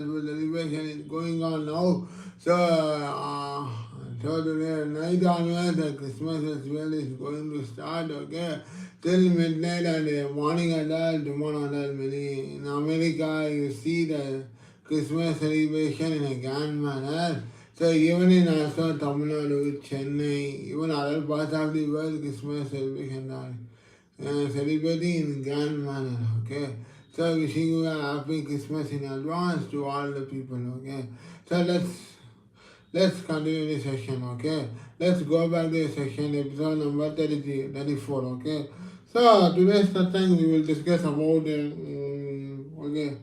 The celebration is going on now. So today night onwards, the Christmas festival is going to start. Okay, till midnight and morning and all, tomorrow and all. Many in America, you see the Christmas celebration in a grand manner. So even in also Tamil Nadu, Chennai, even other parts of the world, Christmas celebration are celebrating in grand manner. Okay. So wishing you a happy Christmas in advance to all the people. Okay. So let's continue this session. Okay. Let's go back to the session episode number 33, 34. Okay. So today's satsang we will discuss about okay.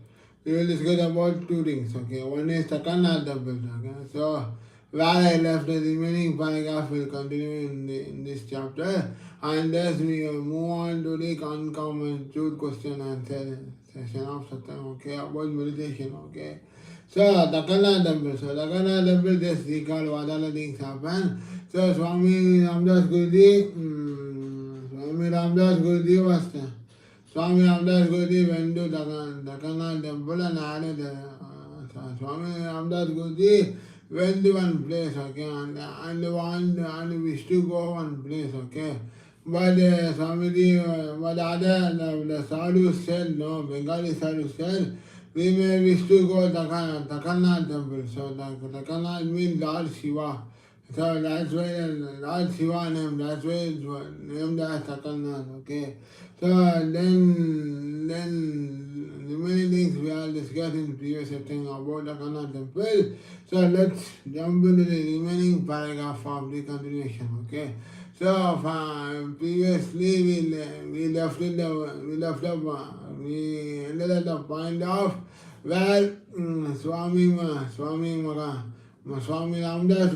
We will discuss about two things. Okay. One is the Kannada temple. Okay. So where I left the remaining paragraph will continue in this chapter, and thus we will move on to the uncommon truth question and answer session of satsang. Okay, about meditation. Okay. So the Kannada temple. So the Kannada temple just recall what other things happen. So Swami Ramdas Guruji, Swami Ramdas Guruji was there. Swami Ramdas Guruji went to the Kannada temple and added Swami Ramdas Guruji went to one place, okay, and wish to go one place, okay. But Swamiji, but the sadhu said, no, Bengali sadhu said, we may wish to go to Takana temple. So Takana means Lord Shiva. So that's why Lord Shiva name, that's why it's named as Takana, okay. So then the many things we are discussing in previous setting about Takana temple. So let's jump into the remaining paragraph of the continuation, okay. So previously we ended at the point of where Swami Ramdas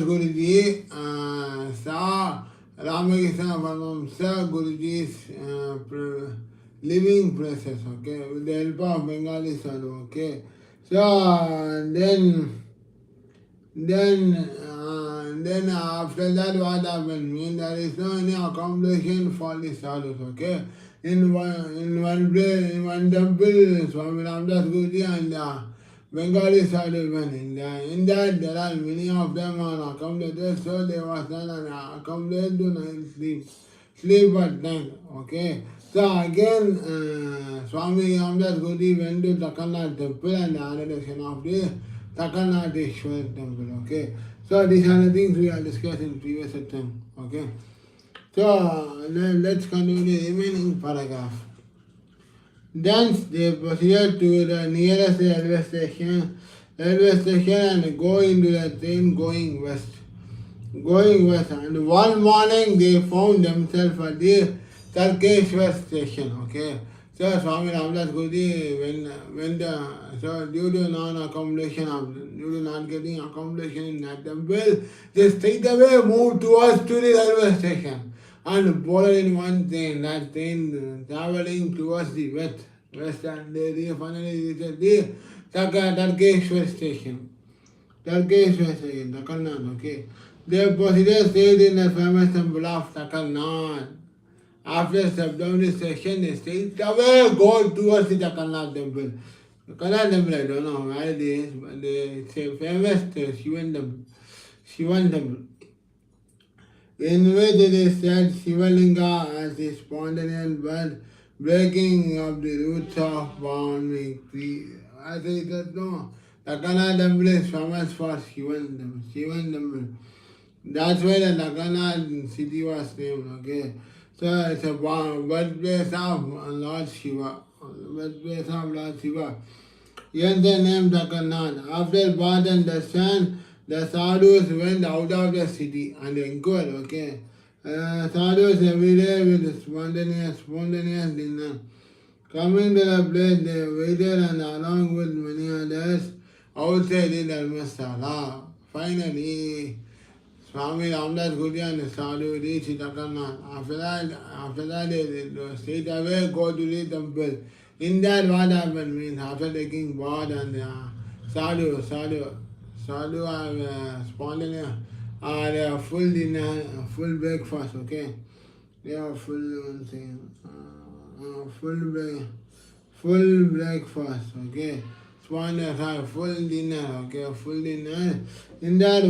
Guruji saw Ramakrishna Paramhamsa Guruji's living places, okay, with the help of Bengali sadhu, okay. So then after that what happened? Mean there is no any accommodation for the sadhus, okay. In one place, in one temple, Swami Ramdas Guruji and Bengali sadhu went in that there are many of them are accommodated, so there was not an accommodated to sleep at night, okay. So again, Swami Ramdas Guruji went to Takana temple and added a section of the Takanateshwar temple, okay. So these are the things we are discussing in previous attempt, okay. So let's continue the remaining paragraph. Thence they proceeded to the nearest railway station and go into the train going west. And one morning they found themselves at the Tarkeshwar station, okay. So Swami Ramdas Guruji when so due to due to not getting accommodation in that temple, they straight away moved towards to the railway station and boarded in one train, that train traveling towards the west and they finally reached the Tarkeshwar station. Tarkeshwar station, Takarnad, okay. They proceeded stayed in the famous temple of Takarnad. After step down the station, they straight away go towards the Jagannath temple. Jagannath temple, I don't know where it is, but it's a famous Shivan temple. In which it is said Shivalinga as the spontaneous birth breaking of the roots of bounding tree. I say that no, Jagannath temple is famous for Shivan temple. That's why the Jagannath city was named, okay. So it's a birthplace of Lord Shiva. Hence the name Jagannath. After birth and darshan, the sadhus went out of the city and inquired, okay. Sadhus every day with spontaneous dinner. Coming to the place, they waited and along with many others outside the Dharmasala. Finally, Swami Ramdas Guruji and the sadhu reached Takarnad. After that they straight away go to the temple. In that what happened means after taking bath and sadhu are spontaneous are full dinner, full breakfast, okay. They are full full breakfast, okay. Swami had full dinner, okay, full dinner. In that,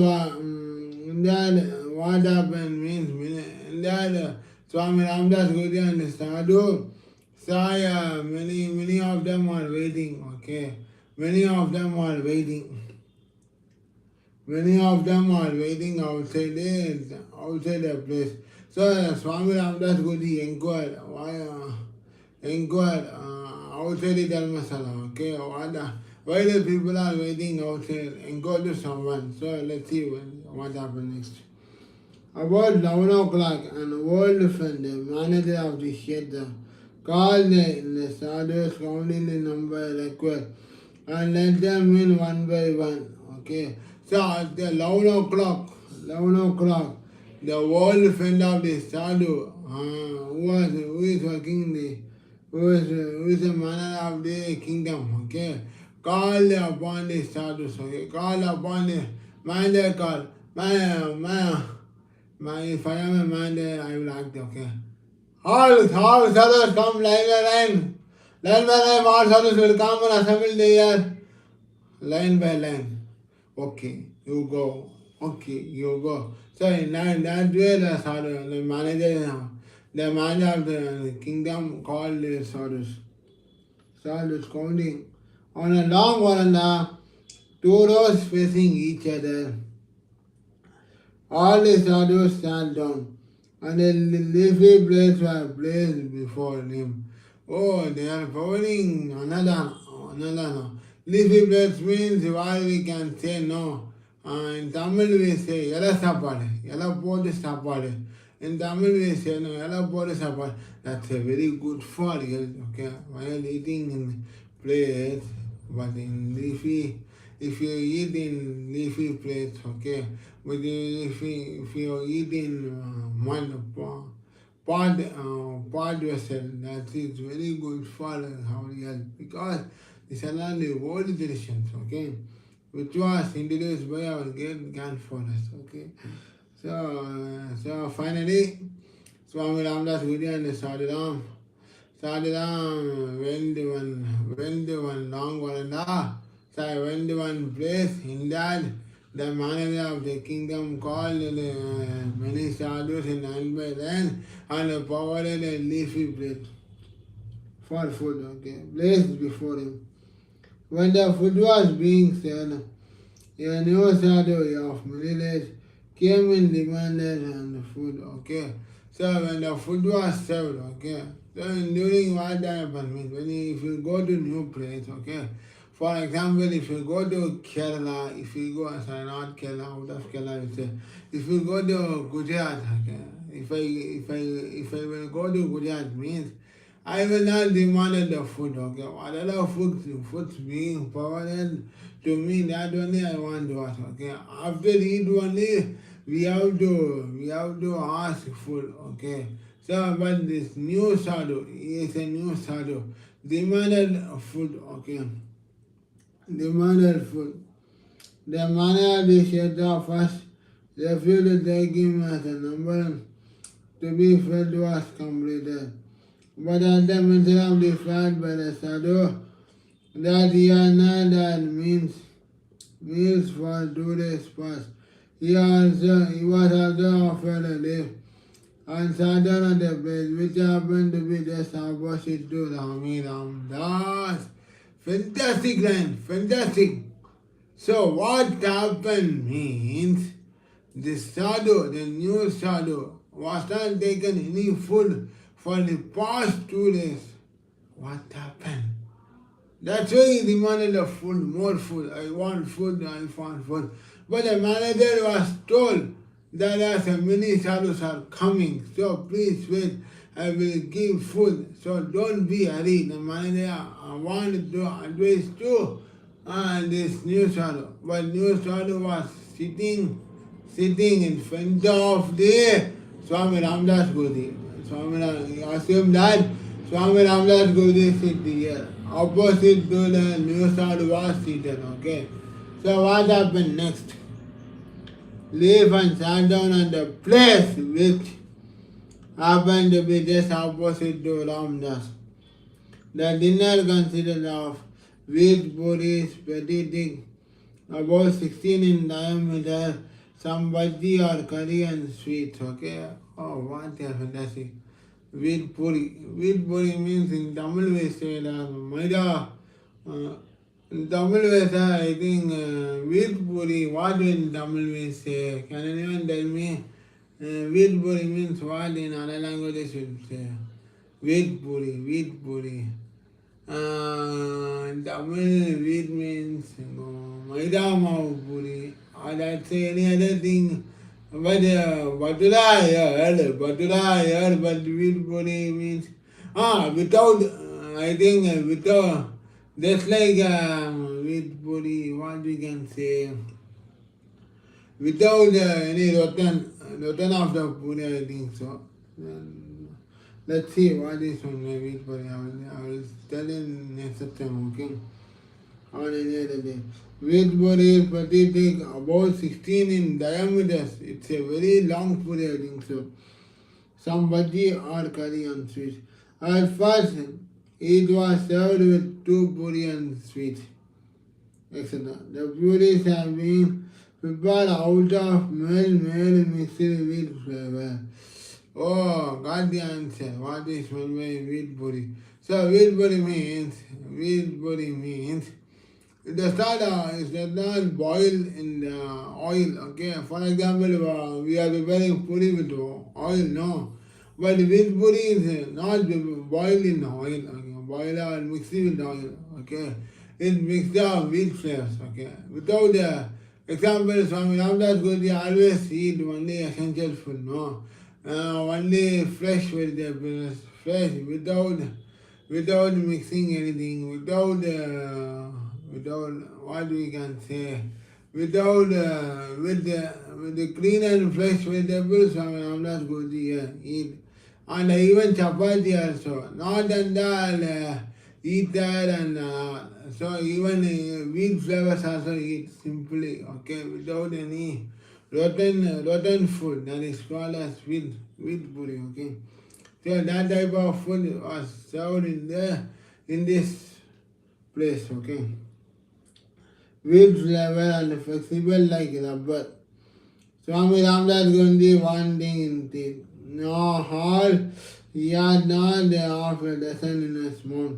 what happened means, in that Swami Ramdas Guru and the Sadhu, saw many of them are waiting, okay. Many of them are waiting. Many of them are waiting outside the place. So Swami Ramdas Guru inquired, outside the Dharmasala, okay? Why the people are waiting outside? Inquire to someone. So let's see what happens next. About 11 o'clock, an old friend, the manager of the theatre, called the sadhus, counting the number required, and let them in one by one. Okay. So at the 11 o'clock, the old friend of the sadhu, who is working who is the manager of the kingdom, okay, called upon the sadhus, okay, called upon the manager, called, if I am a manager, I will act, okay. All sadhus come line by line. Line by line, all sadhus will come and assemble there. Line by line. Okay, you go. Okay, you go. So in that way, the manager of the kingdom called the sadhus. Sadhus counting. On a long veranda, two rows facing each other. All the sadhus sat down, and the leafy plates were placed before him. Oh, they are providing another. Leafy plates means why we can say no. In Tamil we say yala sapade, yala podu sapade. In Tamil we say no, yala podu sapade. That's a very good for health, okay? While eating in plates, but in leafy, if you eat in leafy plates, okay? But if you eat in pot vessel, that is very good for our health, because these are all the old traditions, okay, which was introduced by our great grandfathers, okay. So finally, Swami Ramdas Guru and Sadhuram went to one long veranda. So I went to one place. In that, the manager of the kingdom called many sadhus in line by line and provided a leafy plate for food, okay, placed before him. When the food was being served, a new sadhu of middle age came and demanded the food, okay. So when the food was served, okay, so during what happened means if you go to new place, okay. For example, if you go to Kerala, if you go, sorry, not Kerala, out of Kerala, you say, if you go to Gujarat, okay, if I will go to Gujarat means I will not demand the food, okay. Whatever foods being provided to me, that only I want to ask, okay. After eat only, we have to ask food, okay. So, but this new sadhu, he is a new sadhu, demanded food, okay. Demanded food. The manager of the shelter first refused to take him as a number to be fed was completed. But at the mention of the fact by the sadhu that he had not had meals for 2 days past, he was also offered a lift and sat down at the place which happened to be just opposite to Swami Ramdas. Fantastic line, fantastic. So what happened means the sadhu, the new sadhu, was not taken any food for the past 2 days. What happened? That's why he demanded the food, more food. I want food, I want food. But the manager was told that as many sadhus are coming, so please wait, I will give food. So don't be hurried. The manager wanted to advise to this new sadhu. But new sadhu was sitting in front of the Swami Ramdas Guru. Swami assumed that Swami Ramdas Guru sit here. Opposite to the new sadhu was seated, okay. So what happened next? Leave and sat down on the place which happened to be just opposite to Ramdas. The dinner consisted of wheat puris, pretty thick, about 16 in diameter, some bhaji or curry and sweets, okay? Oh, what a fantastic. Wheat puri. Wheat puri means in Tamil we say that Maida. In Tamil we say, I think, wheat puri. What in Tamil we say? Can anyone tell me? Wheat puri means what in other languages we say? Wheat puri, wheat puri. Tamil wheat means Maida Mav puri. Or let's say any other thing. But Batura I heard, but wheat puri means without I think without just like wheat puri, what we can say without any rotten of the puri, I think so. Let's see what is on my wheat puri. I will tell in next time, okay? On any other day. Wheat puri is pretty thick, about 16 in diameter. It's a very long puri, I think so. Some bhaji or curry and sweets. At first, it was served with 2 puri and sweets, etc. The puris have been prepared out of made mixed wheat flavor. Oh, got the answer. What is meant by wheat puri? So wheat puri means it does not boil in the oil, okay? For example, we are preparing puri with oil, no. But wheat puri is not boiled in oil, okay? Boil or mixed with oil, okay? It's mixed up wheat flavors, okay? Without the example, Swami Ramdas Guru always eat only essential food, no? Only fresh vegetables, fresh, without mixing anything, without what we can say, without with the clean and fresh vegetables, Swami Ramdas Guru eat. And even chapati also, not and all eat that, and so even wheat flavors also eat simply, okay, without any rotten food. That is called as wheat puri, okay. So that type of food was served in this place, okay. Wheat flavor and flexible like rubber. Swami Ramdas Guru one thing in teeth. No hard, he had not half a dozen in his mouth.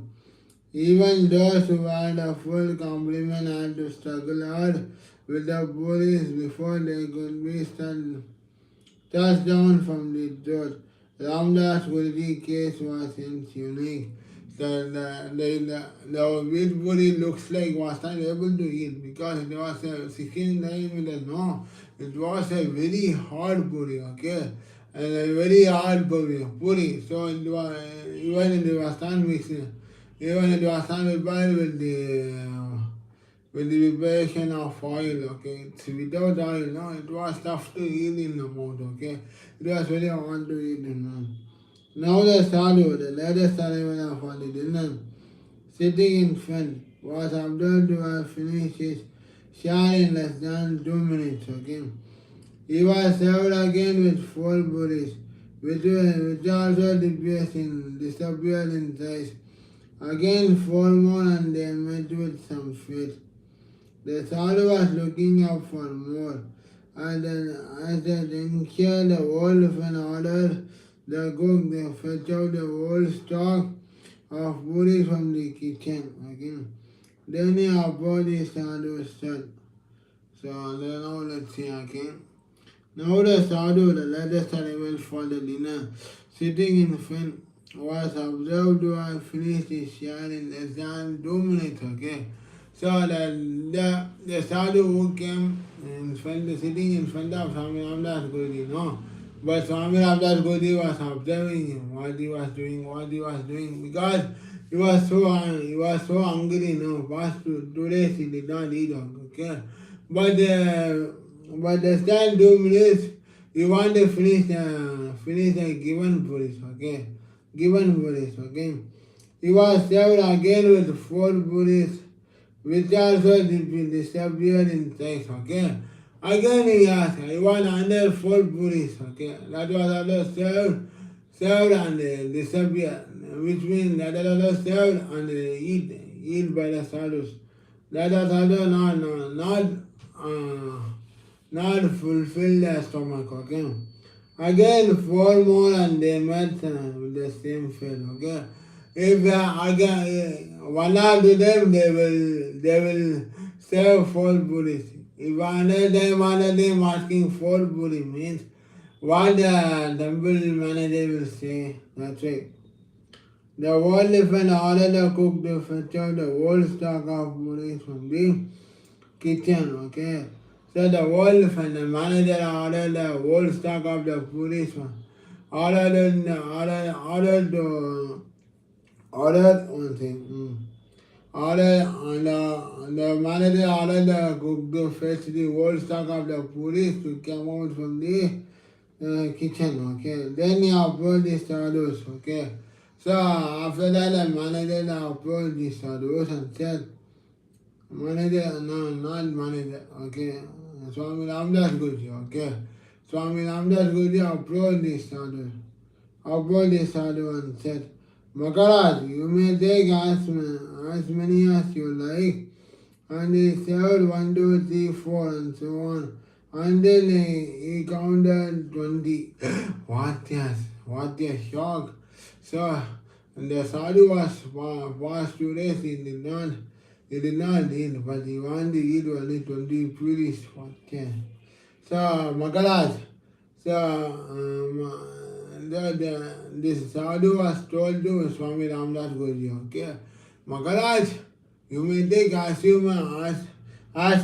Even those who had a full complement had to struggle hard with the puris before they could be touched down from the throat. Ramdas Guruji's case was unique. The wheat puri looks like was not able to eat because it was a 16 diameter. No, it was a very hard puri, okay? And a very hard puri. So it was, even it was not mixed, even it was not prepared with the preparation of oil, okay? It's without oil, no? It was tough to eat in the mouth, okay? It was very hard to eat in the mouth. Now the sadhu, the latest arrival for the dinner, sitting in front, was observed to have finished his share in less than 2 minutes, okay? He was served again with 4 puris, which also disappeared in size. Again 4 more, and they met with some sweets. The sadhu was looking up for more. As the tincture, the whole fan ordered the cook, they fetch out the whole stock of puris from the kitchen. Again. Then he approached the sadhu said. So now let's see again. Now the sadhu, the latest arrival for the dinner, sitting in front, was observed to have finished his share in less than 2 minutes, okay? So the sadhu who came in front, sitting in front of Swami Ramdas Guruji, no? But Swami Ramdas Guruji was observing him, what he was doing, because he was so hungry, no? Past 2 days he did not eat, okay? But less than 2 minutes, you want to finish the given puris, okay? Given puris, okay? He was served again with 4 puris, which also disappeared in size, okay? Again he asked, I want another 4 puris, okay? That was also served and disappeared. which means that are served and eat by the sadhus. That are sadhus not fulfill their stomach, okay? Again, 4 more and they met with the same fate, okay? If again one or two them they will serve 4 puris. If another time asking 4 puri means what the temple manager will say, that's it. The world if an order the cook to fetch out the whole stock of puris from the kitchen, okay? So the wolf and the manager ordered the whole stock of the puris one. Ordered one thing. Ordered the manager ordered the cook to fetch the whole stock of the puris to come out from the kitchen, okay? Then he approached the sadhus, okay? So after that the manager approached the sadhus and said, manager, no, not manager, okay? Swami Ramdas Guruji, okay? Swami Ramdas Guruji approached the sadhu and said, Maharaj, you may take as many as you like, and he served 1, 2, 3, 4 and so on, until he counted 20. What a shock! So, and the sadhu was past 2 days, he did not eat, but he wanted to eat only 20 puris. So, Maharaj, this sadhu was told to Swami Ramdas Guruji, okay? Maharaj, you may take as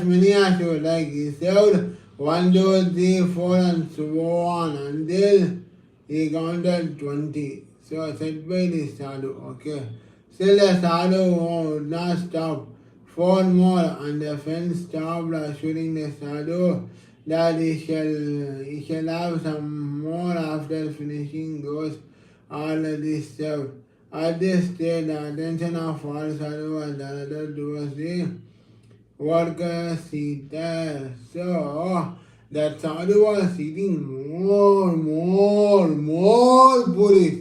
many as you like. He served 1, 2, 3, 4 and so on until he counted 20. So said by the sadhu, okay? Still the sadhu would not stop. 4 more and the friend stopped assuring the sadhu that he shall have some more after finishing those already served. At this stage, the attention of all sadhu was directed towards the worker seated. So that sadhu was eating more puris.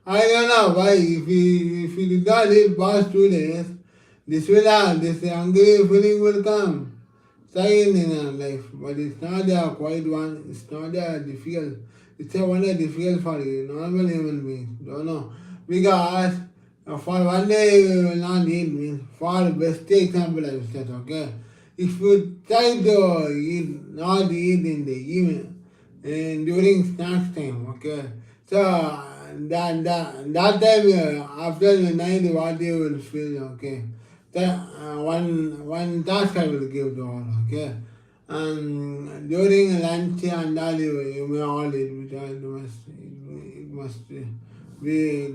I don't know why. If he did not eat past 2 days, this hungry feeling will come. Second in our life, but it's not a quiet one. It's not a difficult. It's a one difficult for you, normal human being. Don't know because for 1 day we will not eat means. For best example, I will say, okay. If you try to not eat in the evening and during snacks time, okay. So that time after the night, what you will feel, okay. One task I will give to all, okay. And during lunch and all you may all eat, which it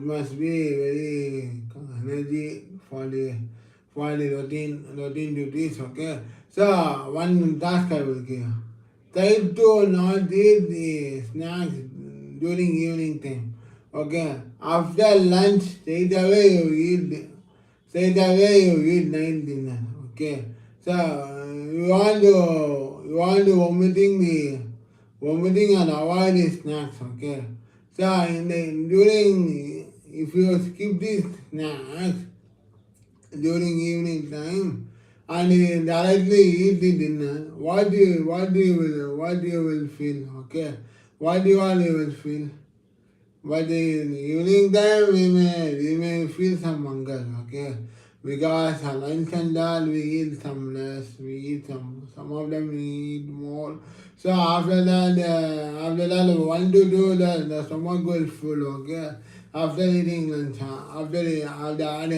must be very energy for the routine duties, okay. So one task I will give. Try to not eat the snacks during evening time, okay. After lunch, straight away you eat night dinner, okay. So you want to vomiting and avoid the snacks, okay. So if you skip these snacks during evening time and you directly eat the dinner, what you will feel, okay. What you all you will feel. But in evening time we may feel some hunger, okay? Because lunch and all we eat some less, we eat some of them we eat more. So after that 1 to 2 the stomach will full, okay? After eating lunch, after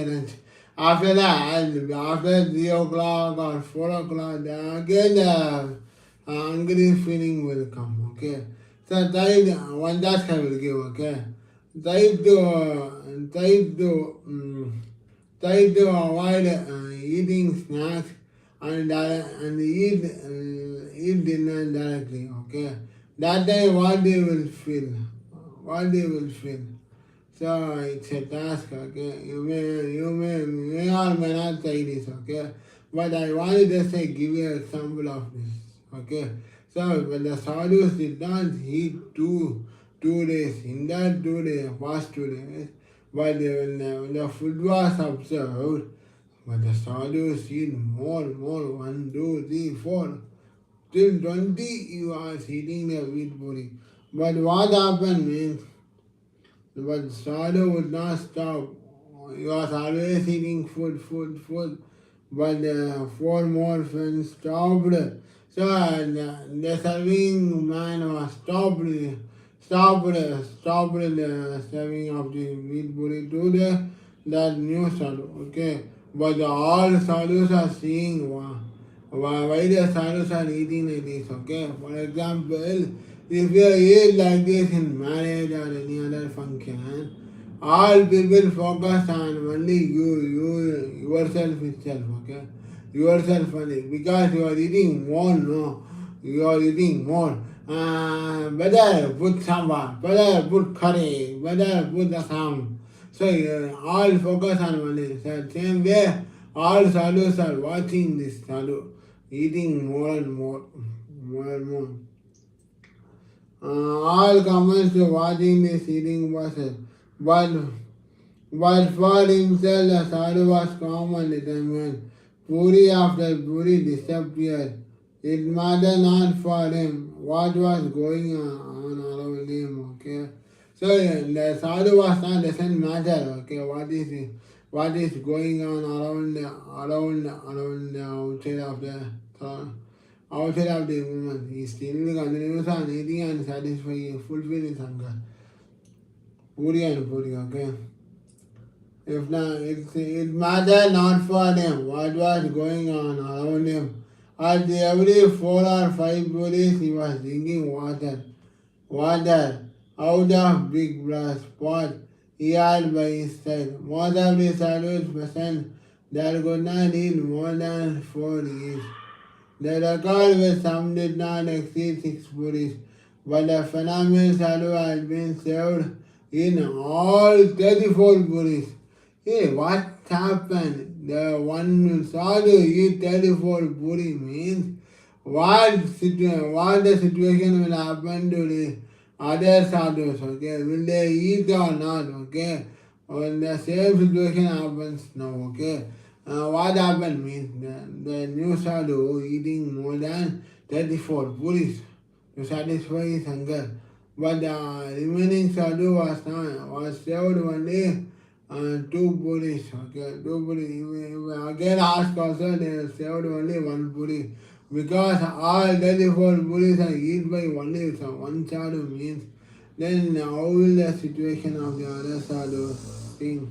lunch. After that, after 3 o'clock or 4 o'clock, again the hungry feeling will come, okay? So one task I will give, okay? Try to avoid eating snacks and eat dinner directly, okay? That time what they will feel. So it's a task, okay? You may or may not try this, okay? But I want to just give you an example of this, okay? So when the sadhus did not eat two days, in that 2 days, past 2 days, but when the food was observed, but the sadhus eat more, 1, 2, 3, 4. Till 20 he was eating the wheat puri. But what happened means, but sadhu would not stop. He was always eating food. But the 4 more friends stopped. So the serving man was stopped the serving of the wheat puri to that new sadhu. Okay, but all sadhus are seeing why the sadhus are eating like this. Okay, for example, if you eat like this in marriage or any other function, all people focus on only yourself itself, okay? Yourself only. Because you are eating more, no? You are eating more. Better put sambar, better put curry, better put the sam. So all focus on only. So same way, all sadhus are watching this sadhu, eating more and more. All comments to watching this eating process. But for himself, the sadhu was calm and determined. Puri after Puri disappeared. It mattered not for him what was going on around him. Okay, so the sadhu was not doesn't matter. Okay, what is going on around the outside of the woman. He still continues on eating and satisfying, fulfilling his hunger. Puri and Puri, okay? If not, it mattered not for him what was going on around him. At every 4 or 5 puris, he was drinking water out of big brass pot he had by his side. Most of the sadhus present that could not eat more than 4 each. The record with some did not exceed 6 puris, but the phenomenal sadhu had been served in all 34 puris. Hey, what happened? The one sadhu eat 34 puri means what the situation will happen to the other sadhus, okay? Will they eat or not, okay? When the same situation happens now, okay? What happened means the new sadhu eating more than 34 puris to satisfy his hunger. But the remaining sadhu was served only 2 puris. Okay, 2 puri. Again asked also they served only 1 puri. Because all 34 puris are eaten by only one sadhu means, then how will the situation of the other sadhu think?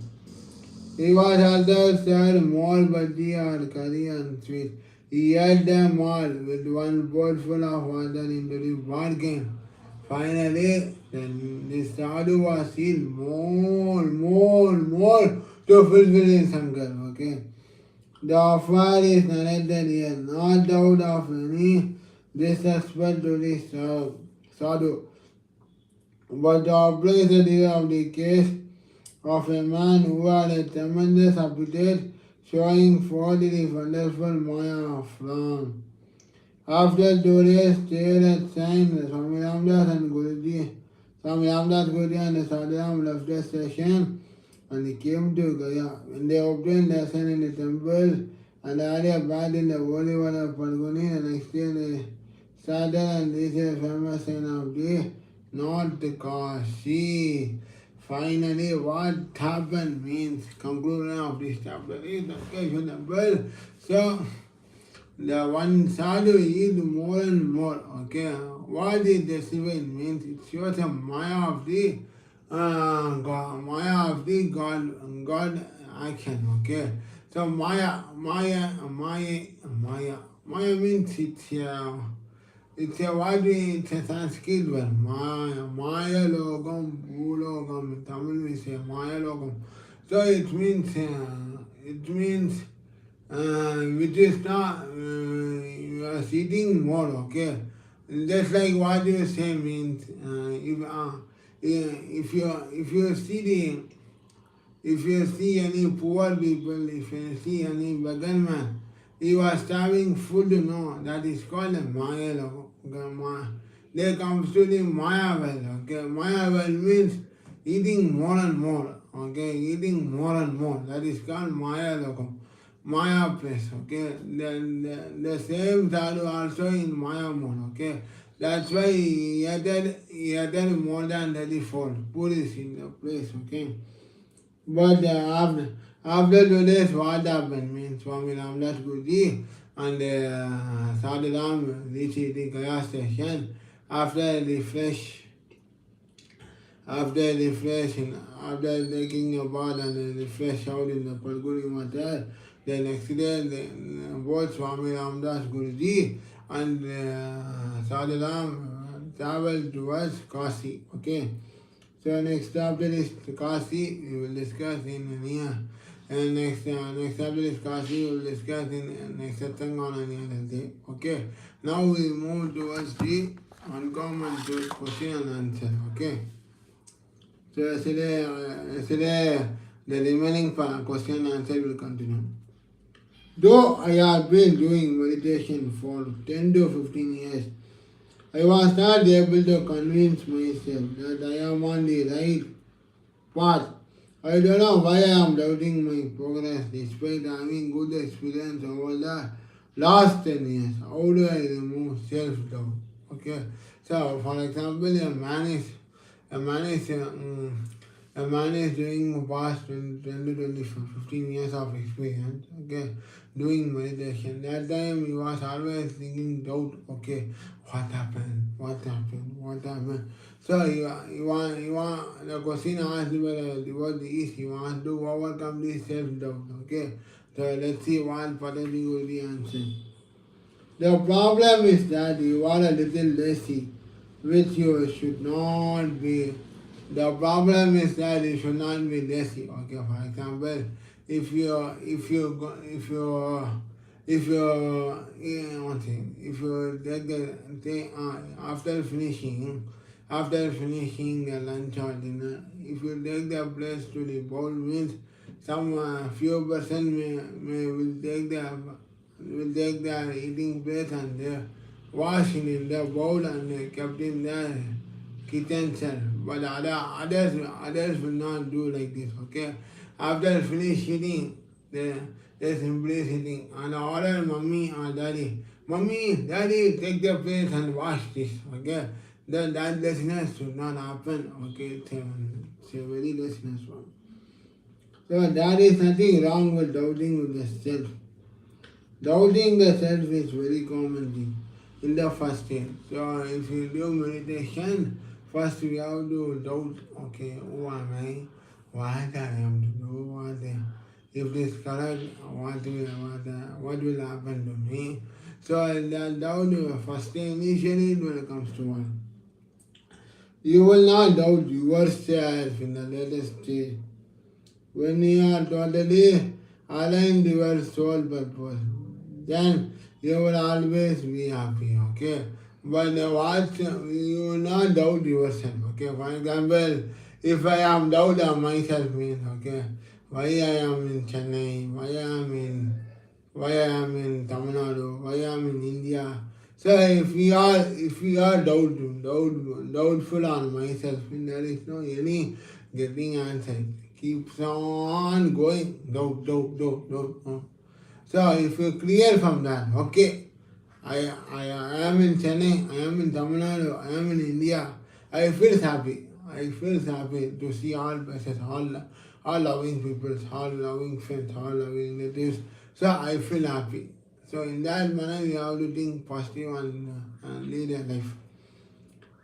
He was also served more bhaji or curry and sweet. He ate them all with 1 bowl of water into the bargain. Finally, then the sadhu was eaten more to fulfill his hunger. Okay. The affair is narrated here, not out of any disrespect to the sadhu, but the opposite of the case of a man who had a tremendous appetite, showing forth the wonderful Maya of Ram. After 2 days stayed at Saint, Swami Ramdas and Guruji and the Sadhuram left the station and they came to Gaya. When they obtained darshan in the temple and earlier bathed in the holy water of Palguni, the next day they started and reached the famous sign of the North Kashi. Finally, what happened means conclusion of this chapter is the case of the bird. So, the one sadhu eat more and more. Okay, what is the civil means? It shows a maya of the God action. Okay, so maya means it's a Sanskrit word. Maya logam, bhulogam. In Tamil we say maya logam. So it means which is not you are eating more. Okay, just like what you say means if you see any poor people, if you see any beggar man, he was starving food, no, that is called a Maya. There comes to the Maya well. Okay, Maya well means eating more and more. okay, eating more and more. That is called Maya Lokam, Maya place, okay. Then the same sadhu also in Maya mode, okay. That's why he added more than 34 Puris in the place, okay. But after today's what happened means Swami Ramdas Guruji and Sadhu Ram reached the Gaya station after the fresh after refreshing, after taking a bath and refresh out in the Palguri Matar, the next day both Swami Ramdas Guruji and Sadhuram traveled towards Kasi. Okay. So next chapter is Kasi, we will discuss in here. And next chapter is Kasi, we will discuss in next satsang on any other day. Okay. Now we move towards the uncommon question and answer. Okay. So yesterday the remaining question and answer will continue. Though I have been doing meditation for 10 to 15 years, I was not able to convince myself that I am on the right path. I don't know why I am doubting my progress despite having good experience over the last 10 years. How do I remove self-doubt? Okay. So for example, a man is doing past 10 to 20, 15 years of experience, okay, doing meditation. That time he was always thinking doubt, okay, what happened? So he want the question asked about this, he wants to overcome this self-doubt, okay. So let's see what Patanjali will be answering. The problem is that you are a little lazy, which you should not be. The problem is that you should not be lazy. Okay, for example, if you after finishing the lunch or dinner, if you take the place to the bowl means some few person will take the eating plate and wash it in the bowl and kept in the kitchen shelf. But others will not do like this, okay? After finish eating, they simply sitting and order mommy or daddy. Mommy, daddy, take the plate and wash this, okay? That laziness should not happen, okay? It's a very laziness one. So there is nothing wrong with doubting with the self. Doubting the self is very common thing in the first stage. So if you do meditation, first we have to doubt, okay, who am I? What I am to do? If this is correct, what will happen to me? So that doubt, first day initially it will come to one. You will not doubt yourself in the later stage. When you are totally aligned with your soul purpose, then you will always be happy, okay? But you will not doubt yourself, okay? For example, if I am doubt of myself means, okay, why I am in Chennai, why I am in Tamil Nadu, why I am in India. So if we are doubtful on myself, there is no any getting answer. Keeps on going, doubt. So if you clear from that, okay, I am in Chennai, I am in Tamil Nadu, I am in India, I feel happy. I feel happy to see all places, all loving people, all loving friends, all loving relatives. So I feel happy. So in that manner, you have to think positive and lead a life.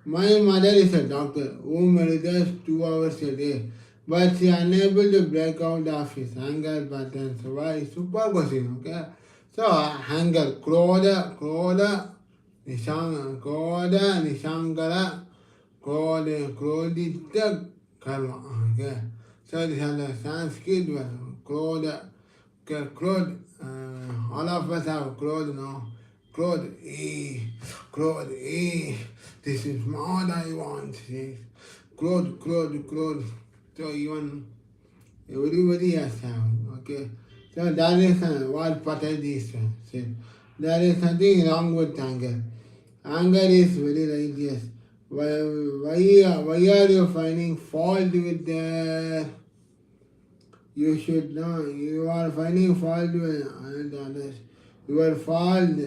My mother is a doctor who meditates 2 hours a day, but she is unable to break out of his anger patterns. Why? Super question, okay? So anger, krodha, nishangara, krodita karma, okay? So this is the Sanskrit word, krodha, okay, all of us have clothes now. Clothes, this is what I want. Clothes. So even everybody has have, okay. So that is what Patanjali said. There is nothing wrong with anger. Anger is very righteous. Why are you finding fault with that? You should know you are finding fault with others. Your fault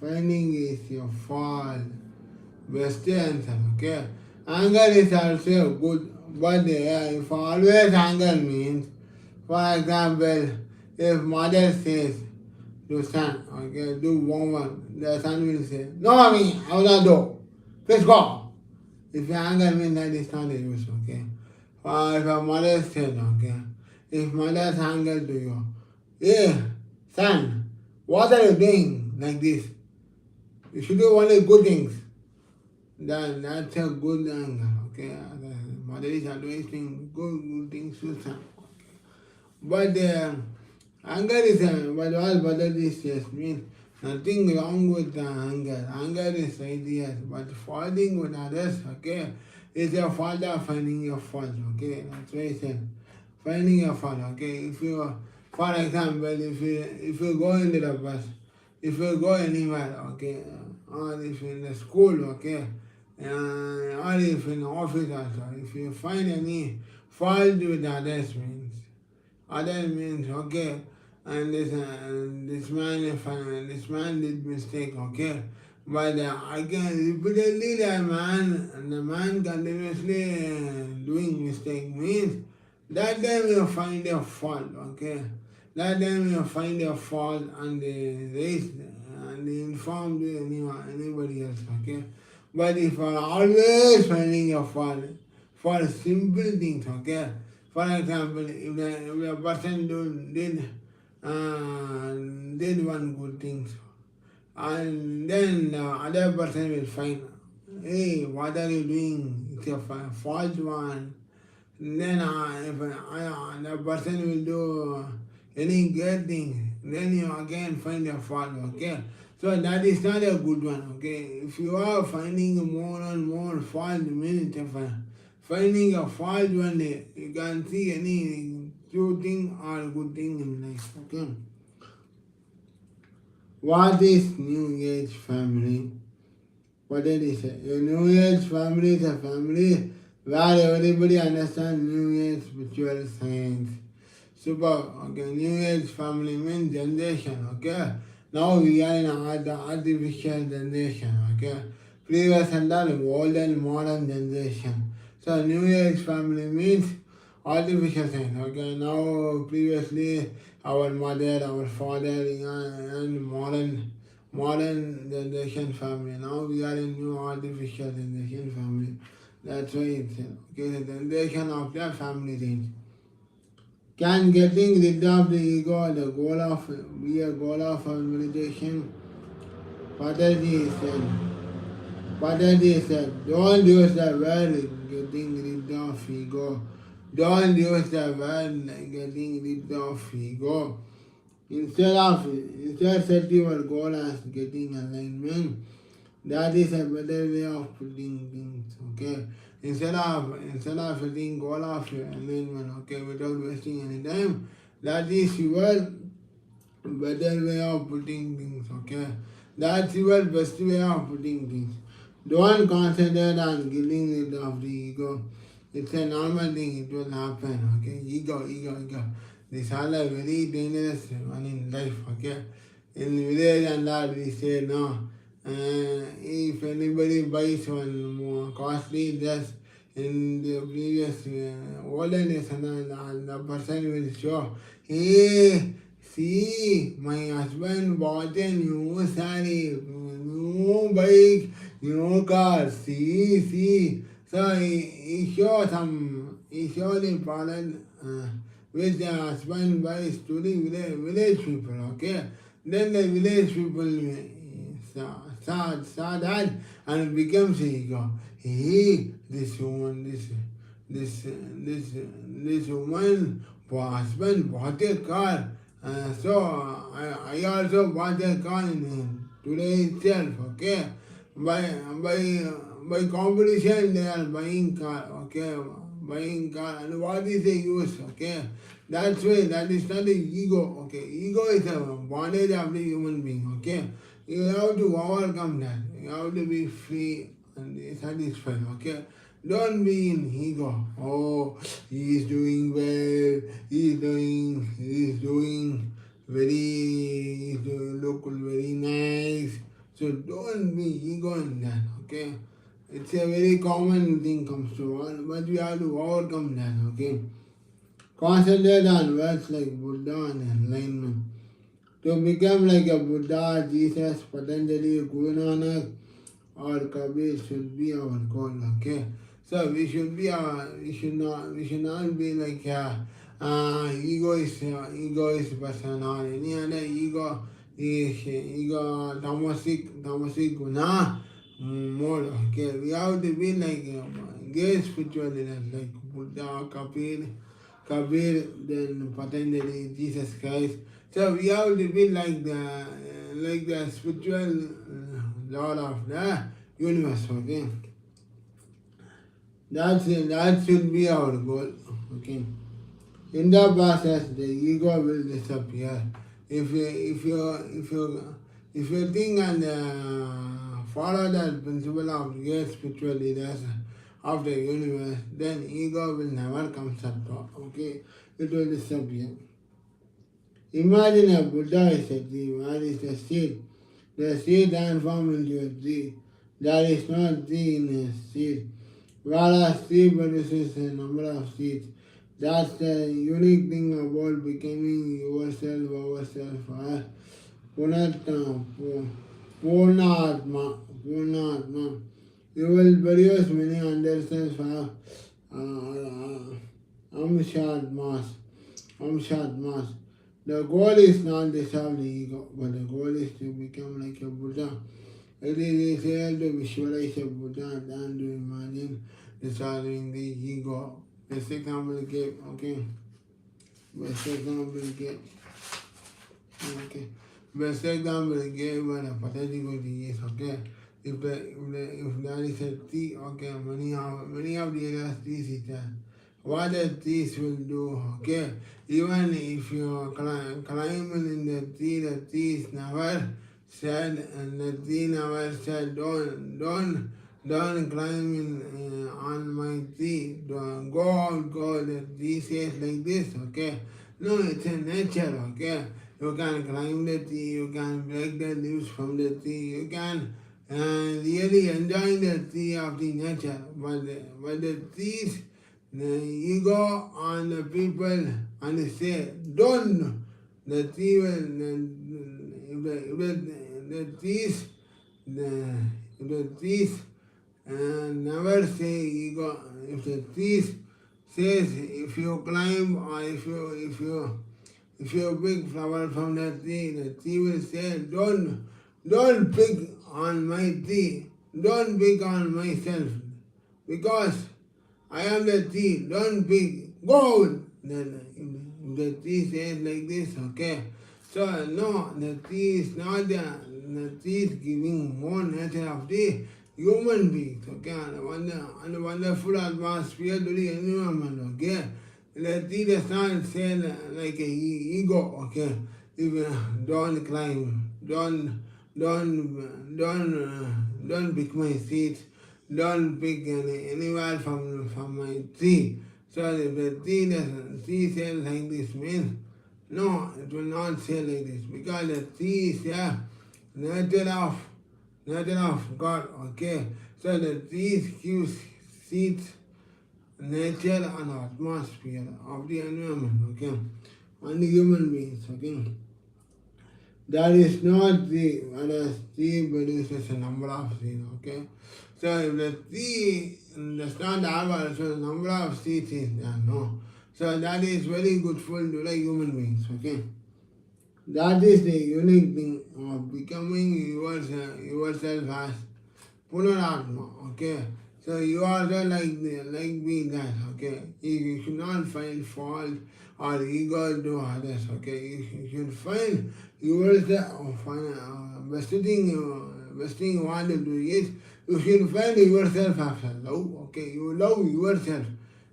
finding is your fault. Best answer, okay? Anger is also good, but if always anger means, for example, if mother says to son, okay, do homework, the son will say, no mommy, I will not do. Let's go. If anger means that is not a use, okay? Or if a mother said, okay, if mother's anger to you, yeah, son, what are you doing like this? You should do only good things. That's a good anger, okay? The mother is always doing good things to son. But anger is, but all brother is just means nothing wrong with the anger. Anger is ideas, but faulting with others, okay, is a fault of finding your fault, okay? That's why I said finding your fault, okay? If you, for example, if you go into the bus, if you go anywhere, okay, or if in the school, okay, or if in the office also, if you find any fault with others means, other means, okay, and this man did mistake, okay, but again repeatedly the man continuously doing mistake means that time you find a fault, okay, that time you find a fault and raise and inform anybody else, okay, but if you are always finding a fault for simple things, okay. For example, if a person did one good thing, and then the other person will find, hey, what are you doing? It's a false one. And then if the person will do any good thing, then you again find a fault, okay? So that is not a good one, okay? If you are finding more and more fault, means finding a fault one day, you can see any true thing or good thing in life, okay? What is New Age family? What did he say? A New Age family is a family where everybody understands New Age spiritual science. Super, okay, New Age family means generation, okay? Now we are in the artificial generation, okay? Previous and the old and modern generation. So New Age family means artificial science, okay? Now previously our mother, our father, and modern generation family. Now we are in new artificial generation family. That's why it's okay, the generation of the family range. Can getting rid of the ego be a goal of meditation? Pataji said, don't use the word getting rid of ego. Don't use the word getting rid of ego. Instead set your goal as getting alignment. That is a better way of putting things, okay? Instead of setting goal of alignment, okay, without wasting any time, that is your better way of putting things, okay? That's your best way of putting things. Don't concentrate on getting rid of the ego. It's a normal thing, it will happen, okay? Ego. These all are very dangerous one in life, okay? In village and that we say no. If anybody buys one more costly dress in the previous olden days, and the person will show, hey, see, my husband bought a new saree, new bike, new car, see. So he showed the product which the husband buys to the village people, okay? Then the village people saw that and it becomes ego. Hey, this woman, this woman, husband bought a car. So I also bought a car in today itself, okay? By competition they are buying car, okay? Buying car, and what is the use, okay? That's why that is not the ego, okay? Ego is a bondage of the human being, okay? You have to overcome that. You have to be free and satisfied, okay? Don't be in ego. Oh, he is doing well. He is doing look very nice. So don't be ego in that. Okay, it's a very common thing comes to all, but we have to overcome that. Okay, concentrate on words like Buddha and enlightenment. To become like a Buddha, Jesus, Patanjali, Guru Nanak, or Kabir should be our goal. Okay, so we should we should not be like egoist person or any other tamasic guna mode. Okay, we have to be like gay spiritual leaders like Buddha, Kabir, then Patanjali, Jesus Christ. So we have to be like the spiritual Lord of the universe. Okay, that should be our goal. Okay, in the process, the ego will disappear. If you think and follow that principle of great spiritual leaders of the universe, then ego will never come at all. Okay, it will disappear. Imagine a Buddha is a tree. What is the seed? The seed transforms into a tree. There is no tree in a seed. Whereas tree produces a number of seeds. That's the unique thing about becoming yourself, ourselves. Purnatma. You will produce many understands for Amshatmas. The goal is not to solve the ego, but the goal is to become like a Buddha. It is easier to visualize a Buddha than to imagine dissolving the ego. Best example gave, okay. Best example gave, okay. Best example gave when a Patanjali is okay. If there is a tea, okay, many of the other teas is there. What the trees will do, okay? Even if you climb in the trees never said, and the tree never said, don't climb in on my tree. Don't go. The tree says like this, okay? No, it's a nature, okay? You can climb the tree, you can break the leaves from the tree, you can really enjoy the tree of the nature, but the trees. The ego on the people and they say, don't. The tree will, the trees never say ego. If the trees says if you climb or if you pick flower from the tree will say, don't pick on my tree, don't pick on myself, because I am the tree, don't be go. Then the tree says like this, okay? So no, the tree is not the tree is giving more nature of the human beings, okay? And wonderful atmosphere to the environment, okay? The tree does not say like a ego, okay? If don't climb, don't pick my seeds. Don't pick anywhere from my tree. So if the tree says like this means, no, it will not say like this, because the tree is a nature of God, okay? So the tree gives seeds, nature and atmosphere of the environment, okay? And the human beings, okay? That is not tree, whereas tree produces a number of seeds, okay? So if the tree does not have also a number of seeds is there, no. So that is very good for like human beings, okay? That is the unique thing of becoming yourself as Punaratma, okay? So you are just like being that, okay? You should not find fault or ego to others, okay? You should find yourself, best thing you want to do is you should find yourself after love, okay? You love yourself.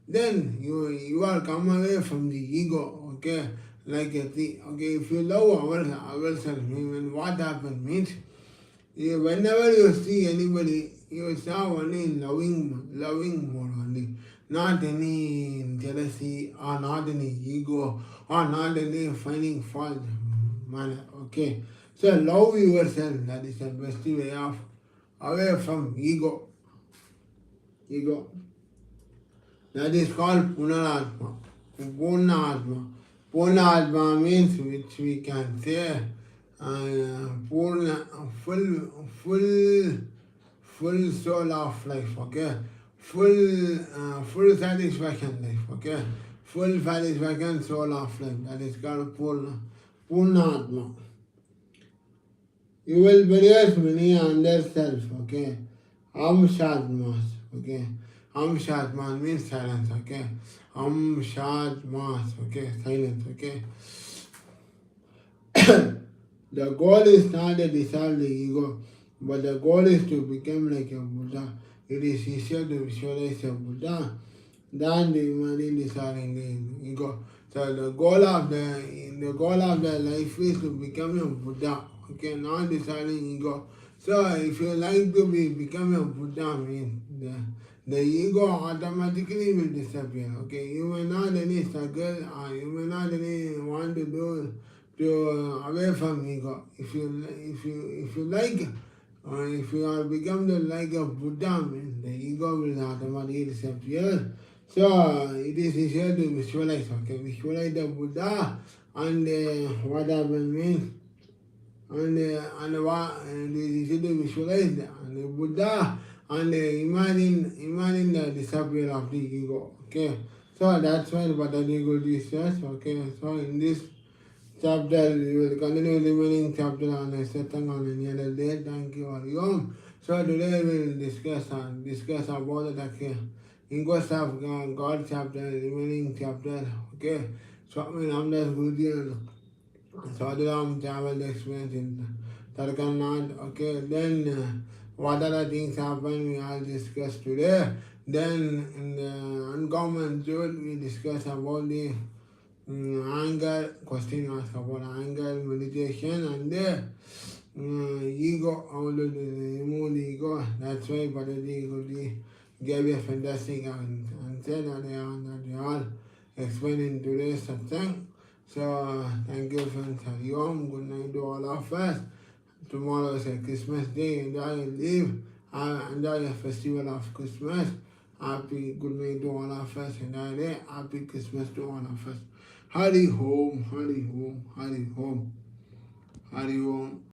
Then you are come away from the ego, okay? Like a tree, okay? If you love ourselves, what happens means Whenever you see anybody, you start only in loving mode only. Not any jealousy or not any ego or not any finding fault manner. Okay. So love yourself. That is the best way of away from ego. Ego. That is called Punaratma. Purnatma. Purnatma means which we can say Purna, full soul of life, okay? Full satisfaction life, okay? Full satisfaction soul of life. That is called Purnatma. You will produce many under self, okay? Shatmas, okay? Shatmas means silence, okay? Shatmas, okay? Silence, okay? The goal is not to dissolve the ego, but the goal is to become like a Buddha. It is easier to visualize a Buddha than to imagine dissolving the ego. So the goal of the life is to become a Buddha, okay, not dissolving ego. So if you like to become a Buddha, means the ego automatically will disappear. Okay, you may not any struggle or you may not any want to do to away from ego. If you like, if you are become the like a Buddha, means the ego will automatically disappear. So it is easier to visualize. Okay, visualize the Buddha and what happened means. And it is easy to visualize the Buddha and imagine the disappear of the ego. Okay, so that's why Patanjali Guru says. Okay, so in this chapter, we will continue the remaining chapter on a satsang on any other day. Thank you, Om. So today we will discuss about the English of God chapter, remaining chapter. Okay, Swami Ramdas Guruji and Sadhuram travel experience in Tarkanad. Okay, then what other things happen we all discuss today. Then in the uncommon truth we discuss about the anger, question asked about anger, meditation, and the ego, how to remove the ego. That's why Patanjali gave a fantastic answer that they all explained in today's satsang. So thank you friends, Hari Om, good night to all of us. Tomorrow is a Christmas day, enjoy your leave, enjoy the festival of Christmas. Happy good night to all of us, enjoy day, happy Christmas to all of us. Hari Om, Hari Om, Hari Om, Hari Om.